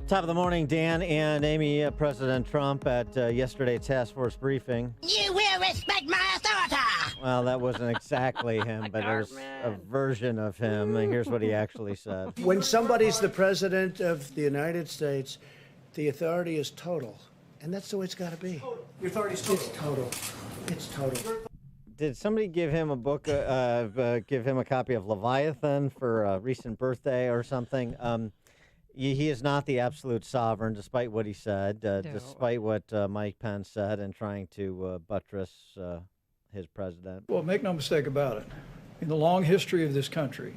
Top of the morning, Dan and Amy. President Trump at yesterday's task force briefing. You will respect my authority. Well, that wasn't exactly him, but it was a version of him. Here's what he actually said. When somebody's the president of the United States, the authority is total. And that's the way it's got to be. The authority is total. It's total. It's total. Did somebody give him a book, give him a copy of Leviathan for a recent birthday or something? He is not the absolute sovereign, despite what he said, despite what Mike Pence said, and trying to buttress his president. Well, make no mistake about it. In the long history of this country,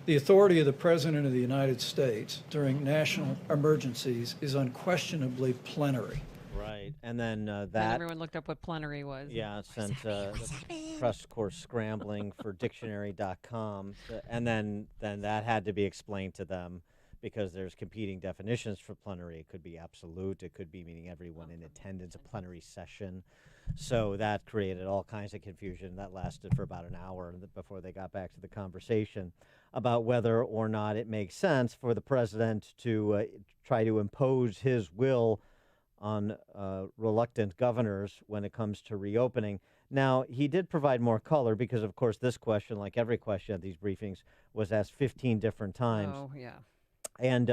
the authority of the President of the United States during national emergencies is unquestionably plenary. Right, and then And that... everyone looked up what plenary was. Yeah, sent the press corps scrambling for dictionary.com, and then that had to be explained to them, because there's competing definitions for plenary. It could be absolute. It could be meaning everyone in attendance, a plenary session. So that created all kinds of confusion. That lasted for about an hour before they got back to the conversation about whether or not it makes sense for the president to try to impose his will on reluctant governors when it comes to reopening. Now, he did provide more color because, of course, this question, like every question at these briefings, was asked 15 different times. Oh, yeah. And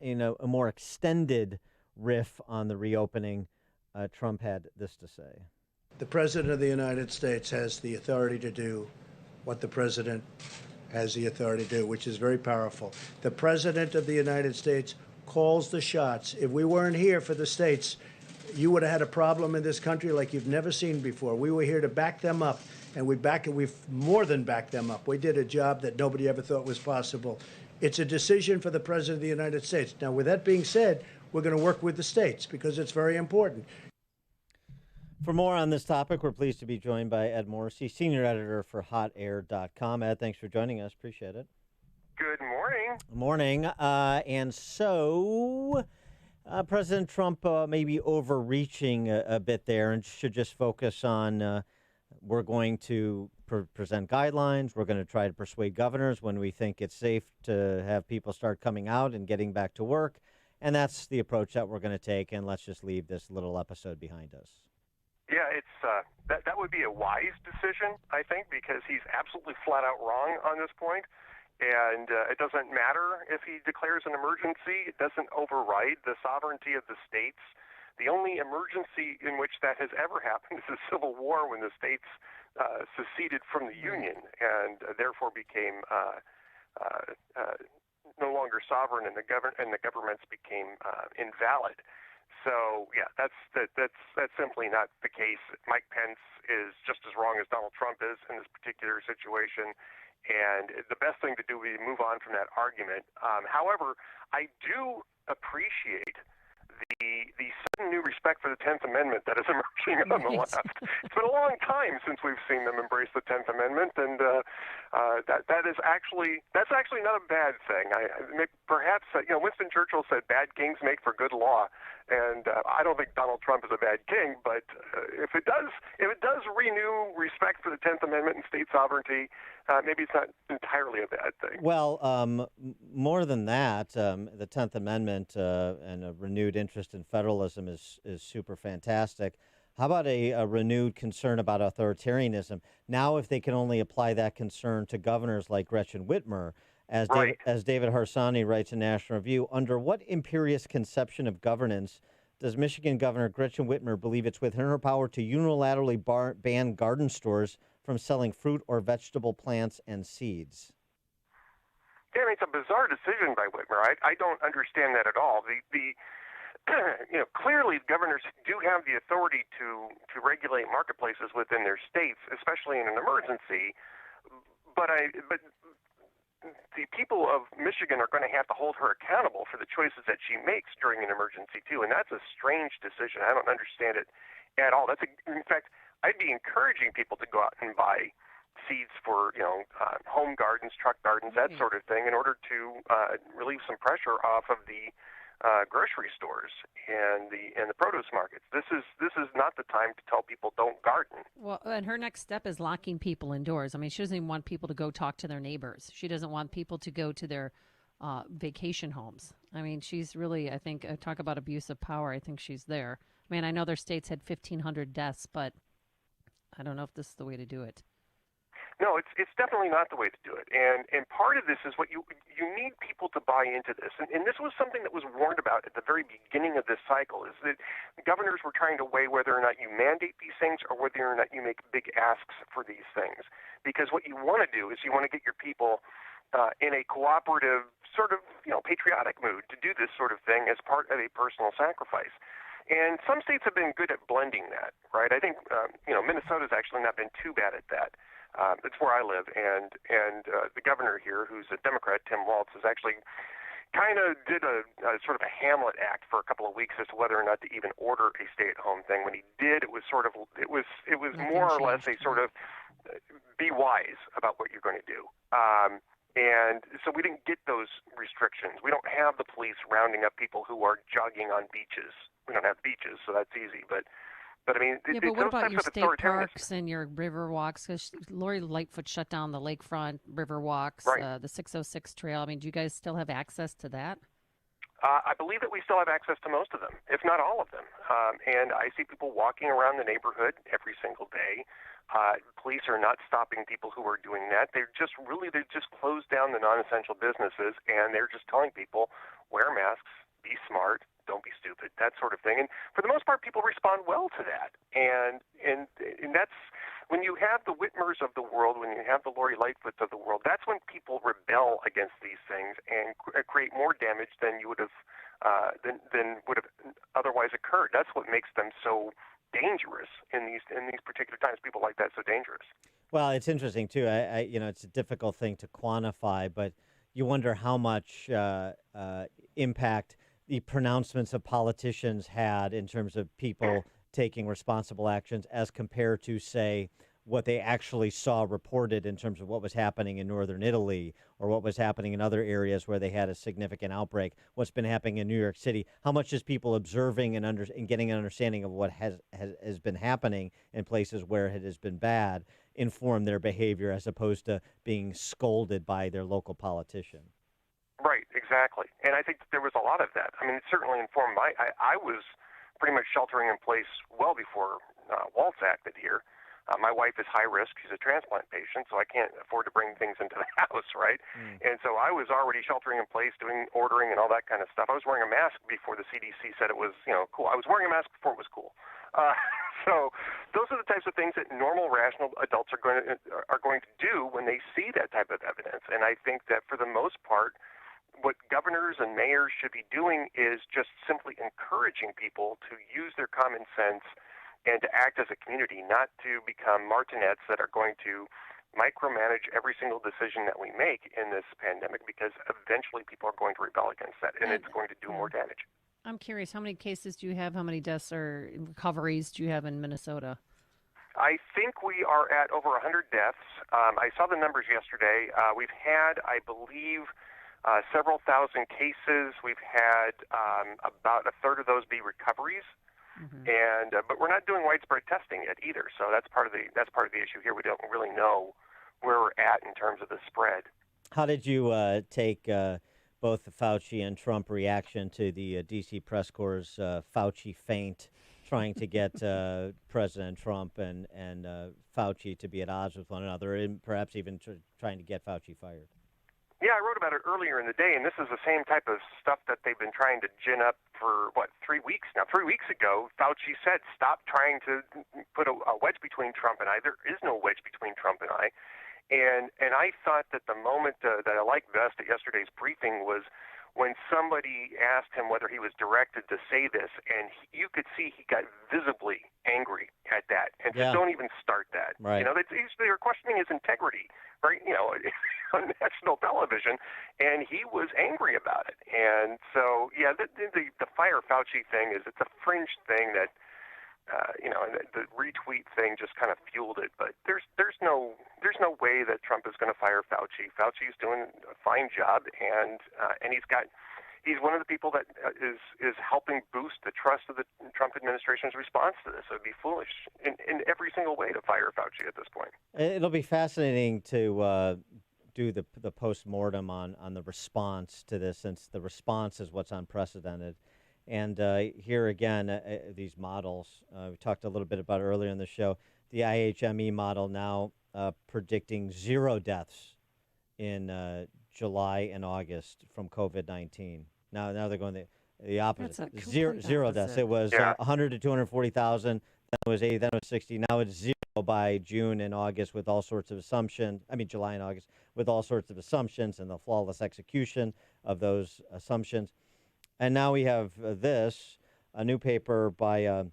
in a more extended riff on the reopening, Trump had this to say. The president of the United States has the authority to do what the president has the authority to do, which is very powerful. The president of the United States calls the shots. If we weren't here for the states, you would have had a problem in this country like you've never seen before. We were here to back them up, and we've more than backed them up. We did a job that nobody ever thought was possible. It's a decision for the President of the United States. Now, with that being said, we're going to work with the states because it's very important. For more on this topic, we're pleased to be joined by Ed Morrissey, senior editor for hotair.com. Ed, thanks for joining us. Appreciate it. Good morning. Morning. And so President Trump may be overreaching a bit there and should just focus on we're going to present guidelines. We're going to try to persuade governors when we think it's safe to have people start coming out and getting back to work. And that's the approach that we're going to take. And let's just leave this little episode behind us. Yeah, it's that would be a wise decision, I think, because he's absolutely flat out wrong on this point. And it doesn't matter if he declares an emergency. It doesn't override the sovereignty of the states. The only emergency in which that has ever happened is the Civil War, when the states seceded from the Union and therefore became no longer sovereign, and the governments became invalid. So yeah, that's simply not the case. Mike Pence is just as wrong as Donald Trump is in this particular situation. And the best thing to do would be move on from that argument. However, I do appreciate the sudden new respect for the 10th Amendment that is emerging on the left. It's been a long time since we've seen them embrace the 10th Amendment, and that's actually not a bad thing. Perhaps Winston Churchill said, "Bad kings make for good law," and I don't think Donald Trump is a bad king. But if it does renew respect for the 10th Amendment and state sovereignty, maybe it's not entirely a bad thing. Well, more than that, the 10th Amendment and a renewed interest in federalism is super fantastic. How about a renewed concern about authoritarianism? Now, if they can only apply that concern to governors like Gretchen Whitmer, as David Harsanyi writes in National Review, under what imperious conception of governance does Michigan Governor Gretchen Whitmer believe it's within her power to unilaterally ban garden stores from selling fruit or vegetable plants and seeds? Yeah, I mean, it's a bizarre decision by Whitmer. I don't understand that at all. Clearly governors do have the authority to regulate marketplaces within their states, especially in an emergency. But the people of Michigan are going to have to hold her accountable for the choices that she makes during an emergency too, and that's a strange decision. I don't understand it at all. In fact, I'd be encouraging people to go out and buy seeds for home gardens, truck gardens, that sort of thing, in order to relieve some pressure off of the grocery stores and the produce markets. This is not the time to tell people don't garden. Well, and her next step is locking people indoors. I mean, she doesn't even want people to go talk to their neighbors. She doesn't want people to go to their vacation homes. I mean, she's really, I think, talk about abuse of power. I think she's there. I mean, I know their states had 1,500 deaths, but I don't know if this is the way to do it. No, it's definitely not the way to do it. And part of this is what you need people to buy into this. And this was something that was warned about at the very beginning of this cycle, is that governors were trying to weigh whether or not you mandate these things or whether or not you make big asks for these things. Because what you want to do is you want to get your people in a cooperative, sort of, patriotic mood to do this sort of thing as part of a personal sacrifice. And some states have been good at blending that, right? I think, Minnesota's actually not been too bad at that. It's where I live, and the governor here, who's a Democrat, Tim Walz, has actually kind of did a sort of a Hamlet act for a couple of weeks as to whether or not to even order a stay-at-home thing. When he did, it was more or less a sort of be wise about what you're going to do. And so we didn't get those restrictions. We don't have the police rounding up people who are jogging on beaches. We don't have beaches, so that's easy, but I mean, but what about your state parks and your river walks? Because Lori Lightfoot shut down the lakefront river walks, right. The 606 trail. I mean, do you guys still have access to that? I believe that we still have access to most of them, if not all of them. And I see people walking around the neighborhood every single day. Police are not stopping people who are doing that. They're just closed down the non-essential businesses, and they're just telling people, wear masks, be smart, don't be stupid, that sort of thing. And for the most part, people respond well to that. And that's when you have the Whitmers of the world, when you have the Lori Lightfoots of the world, that's when people rebel against these things and create more damage than you would have than would have otherwise occurred. That's what makes them so dangerous in these particular times. People like that so dangerous. Well, it's interesting too. It's a difficult thing to quantify, but you wonder how much impact the pronouncements of politicians had in terms of people taking responsible actions as compared to, say, what they actually saw reported in terms of what was happening in northern Italy or what was happening in other areas where they had a significant outbreak, what's been happening in New York City. How much is people observing and getting an understanding of what has been happening in places where it has been bad inform their behavior as opposed to being scolded by their local politician? Right, exactly. And I think that there was a lot of that. I mean, it certainly informed I was pretty much sheltering in place well before Waltz acted here. My wife is high risk. She's a transplant patient, so I can't afford to bring things into the house, right? And so I was already sheltering in place, doing ordering and all that kind of stuff. I was wearing a mask before the CDC said it was, cool. I was wearing a mask before it was cool. So those are the types of things that normal, rational adults are going to do when they see that type of evidence. And I think that for the most part, what governors and mayors should be doing is just simply encouraging people to use their common sense and to act as a community, not to become martinets that are going to micromanage every single decision that we make in this pandemic, because eventually people are going to rebel against that, and it's going to do more damage. I'm curious, how many cases do you have? How many deaths or recoveries do you have in Minnesota? I think we are at over 100 deaths. I saw the numbers yesterday. We've had, I believe, several thousand cases. We've had about a third of those be recoveries. And but we're not doing widespread testing yet either, so that's part of the issue here. We don't really know where we're at in terms of the spread. How did you take both the Fauci and Trump reaction to the D.C. press corps' Fauci feint, trying to get President Trump and Fauci to be at odds with one another, and perhaps even trying to get Fauci fired? Yeah, I wrote about it earlier in the day, and this is the same type of stuff that they've been trying to gin up for, 3 weeks now. 3 weeks ago, Fauci said, stop trying to put a wedge between Trump and I. There is no wedge between Trump and I. And I thought that the moment that I liked best at yesterday's briefing was when somebody asked him whether he was directed to say this, and you could see he got visibly angry at that. And just don't even start that. Right. They're questioning his integrity, right? On national television, and he was angry about it. And so, the fire Fauci thing it's a fringe thing that, the retweet thing just kind of fueled it. But there's no way that Trump is going to fire Fauci. Fauci is doing a fine job, and he's one of the people that is helping boost the trust of the Trump administration's response to this. It would be foolish in every single way to fire Fauci at this point. It'll be fascinating to do the post-mortem on the response to this, since the response is what's unprecedented. And here again, these models, we talked a little bit about earlier in the show, the IHME model now predicting 0 deaths in July and August from COVID-19. Now they're going the opposite. That's a Zero complete deaths. opposite. It was 100 to 240,000. Then it was 80. Then it was 60. Now it's 0 by June and August with all sorts of assumptions. I mean July and August with all sorts of assumptions and the flawless execution of those assumptions. And now we have a new paper by a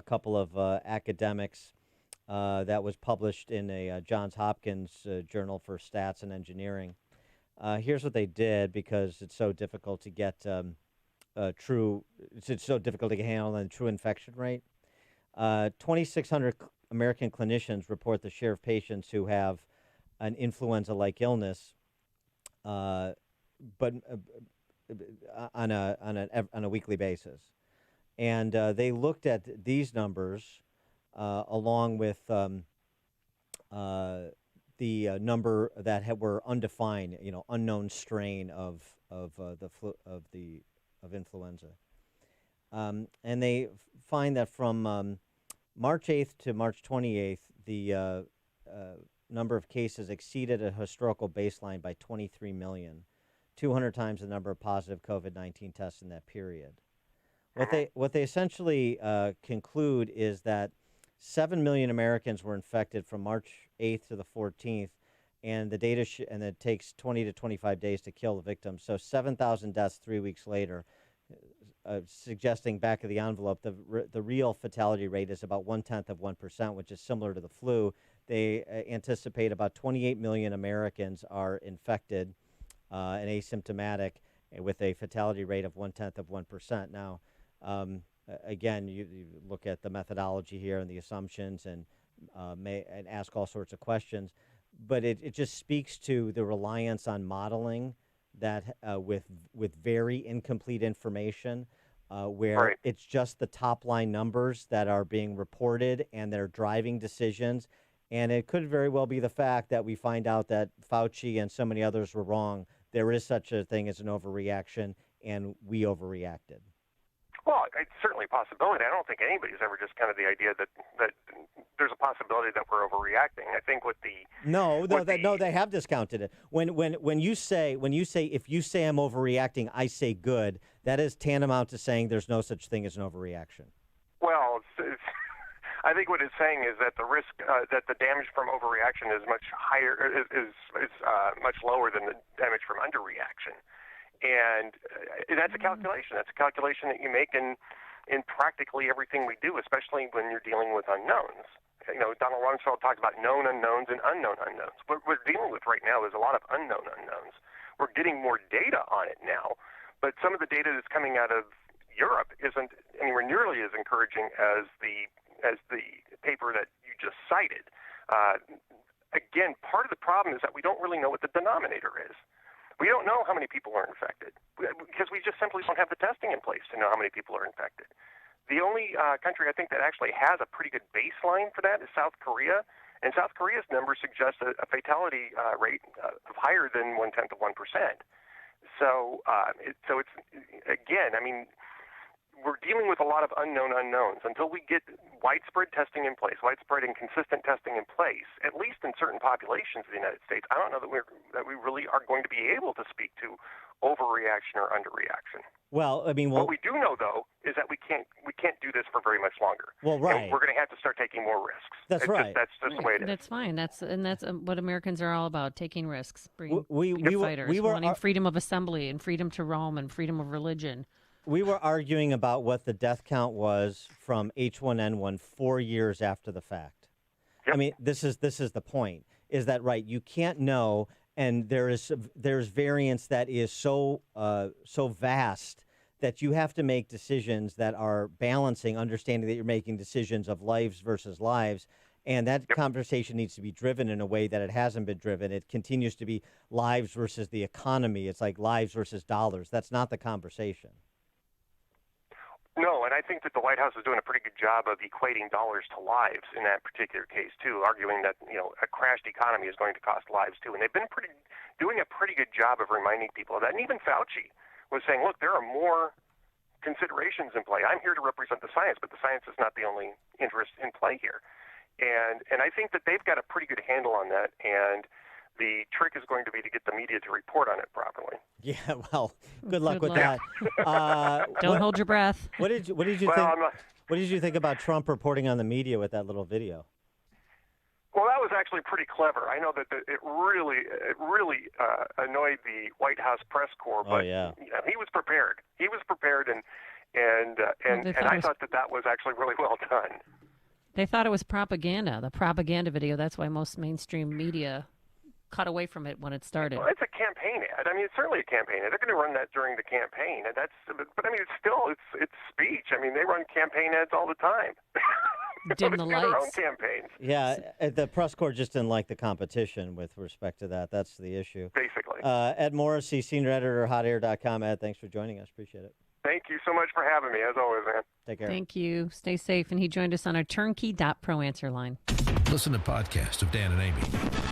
couple of academics that was published in a Johns Hopkins Journal for Stats and Engineering. Here's what they did, because it's so difficult to get it's so difficult to handle the true infection rate. 2,600 American clinicians report the share of patients who have an influenza-like illness, but on a weekly basis, and they looked at these numbers along with the number that were undefined, unknown strain of influenza, and they find that from March 8th to March 28th, the number of cases exceeded a historical baseline by 23 million. 200 times the number of positive COVID-19 tests in that period. What they essentially conclude is that 7 million Americans were infected from March 8th to the 14th, and the data and it takes 20 to 25 days to kill the victim. So 7,000 deaths 3 weeks later, suggesting back of the envelope the real fatality rate is about 0.1%, which is similar to the flu. They anticipate about 28 million Americans are infected and asymptomatic, with a fatality rate of 0.1%. Now, again, you look at the methodology here and the assumptions, and ask all sorts of questions, but it just speaks to the reliance on modeling that with very incomplete information, where Right. it's just the top line numbers that are being reported and they're driving decisions. And it could very well be the fact that we find out that Fauci and so many others were wrong. There is such a thing as an overreaction, and we overreacted. Well, it's certainly a possibility. I don't think anybody's ever discounted the idea that there's a possibility that we're overreacting. I think with the No, they have discounted it. When you say if you say I'm overreacting, I say good. That is tantamount to saying there's no such thing as an overreaction. Well, I think what it's saying is that the risk that the damage from overreaction is much higher, is much lower than the damage from underreaction. And that's a calculation. That's a calculation that you make in practically everything we do, especially when you're dealing with unknowns. Donald Rumsfeld talked about known unknowns and unknown unknowns. What we're dealing with right now is a lot of unknown unknowns. We're getting more data on it now, but some of the data that's coming out of Europe isn't anywhere nearly as encouraging as the paper that you just cited. Again, part of the problem is that we don't really know what the denominator is. We don't know how many people are infected because we just simply don't have the testing in place to know how many people are infected. The only country I think that actually has a pretty good baseline for that is South Korea, and South Korea's number suggests a fatality rate of higher than 0.1%. So it's again, I mean, we're dealing with a lot of unknown unknowns. Until we get widespread testing in place, widespread and consistent testing in place, at least in certain populations of the United States, I don't know that we really are going to be able to speak to overreaction or underreaction. Well, I mean, what we do know though is that we can't do this for very much longer. Well, right. And we're going to have to start taking more risks. That's right. That's just the way it is. That's fine. That's what Americans are all about: taking risks, being we fighters, wanting freedom of assembly and freedom to roam and freedom of religion. We were arguing about what the death count was from H1N1 4 years after the fact. Yep. I mean, this is the point. Is that right? You can't know, and there's variance that is so vast that you have to make decisions that are balancing, understanding that you're making decisions of lives versus lives. And that conversation needs to be driven in a way that it hasn't been driven. It continues to be lives versus the economy. It's like lives versus dollars. That's not the conversation. No, and I think that the White House is doing a pretty good job of equating dollars to lives in that particular case too, arguing that a crashed economy is going to cost lives too, and they've been doing a pretty good job of reminding people of that. And even Fauci was saying, look, there are more considerations in play. I'm here to represent the science, but the science is not the only interest in play here, and I think that they've got a pretty good handle on that, and the trick is going to be to get the media to report on it properly. Yeah, well, good luck with that. Don't hold your breath. What did you think? What did you think about Trump reporting on the media with that little video? Well, that was actually pretty clever. I know that it really annoyed the White House press corps, but he was prepared. He was prepared, and I thought that was actually really well done. They thought it was propaganda, the propaganda video. That's why most mainstream media cut away from it when it started. Well, it's a campaign ad. I mean, it's certainly a campaign ad. They're going to run that during the campaign, and but I mean, it's speech. I mean, they run campaign ads all the time. Dim the lights. Their own campaigns. Yeah, the press corps just didn't like the competition with respect to that. That's the issue. Basically. Ed Morrissey, senior editor, hotair.com. Ed, thanks for joining us. Appreciate it. Thank you so much for having me, as always, man. Take care. Thank you. Stay safe. And he joined us on our turnkey.pro answer line. Listen to podcasts of Dan and Amy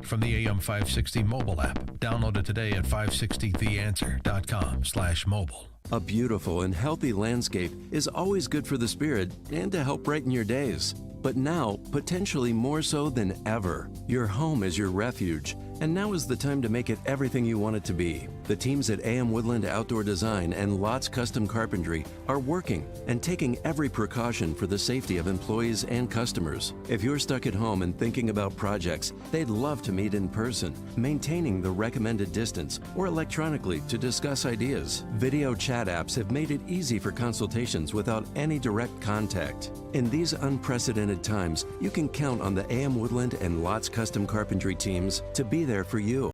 from the AM 560 mobile app. Download it today at 560theanswer.com/mobile. A beautiful and healthy landscape is always good for the spirit and to help brighten your days. But now, potentially more so than ever, your home is your refuge. And now is the time to make it everything you want it to be. The teams at AM Woodland Outdoor Design and Lots Custom Carpentry are working and taking every precaution for the safety of employees and customers. If you're stuck at home and thinking about projects, they'd love to meet in person, maintaining the recommended distance, or electronically to discuss ideas. Video chat apps have made it easy for consultations without any direct contact. In these unprecedented times, you can count on the AM Woodland and Lots Custom Carpentry teams to be there for you.